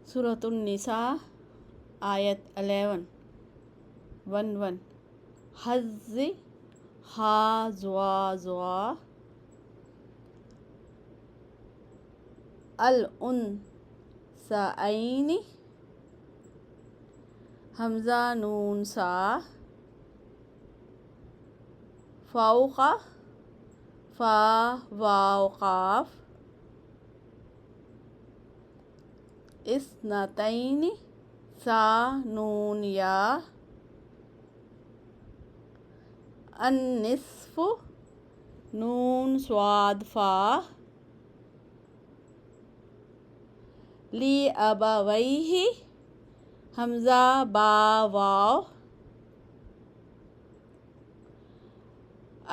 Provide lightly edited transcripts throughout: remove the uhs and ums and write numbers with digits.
سورۃ النساء آیت 11 حز ہا زوا زوا الانثیین حمزہ نون سا فوق فا واو قاف اثنتین سا نون یا النصف نون صاد فا لی ابویہ حمزہ با واو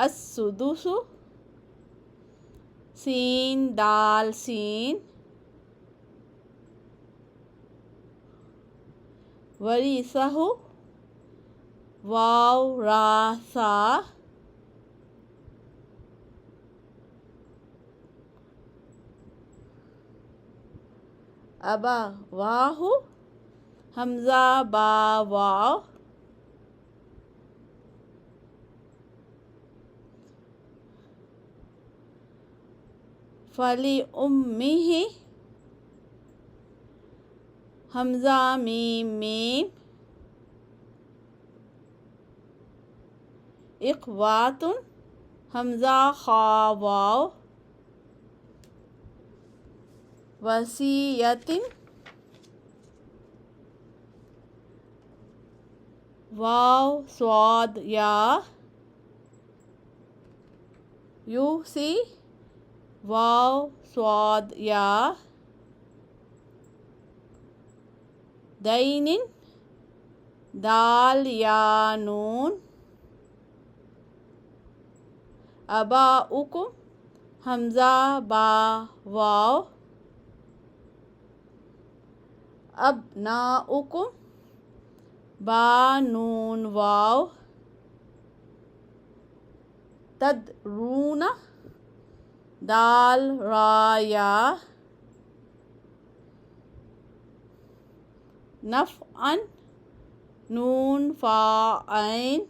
السدس سین دال سین ورثہ واو را سا ابواہ حمزہ با واو فلی امہ حمزہ میم میم اخوات حمزہ خا واو وصیۃ واو صاد یا یوصی واو صاد یا دین دال یا نون آباؤکم حمزہ با واو ابناؤکم با نون واو تدرون دال را یا نفعا نون فا عین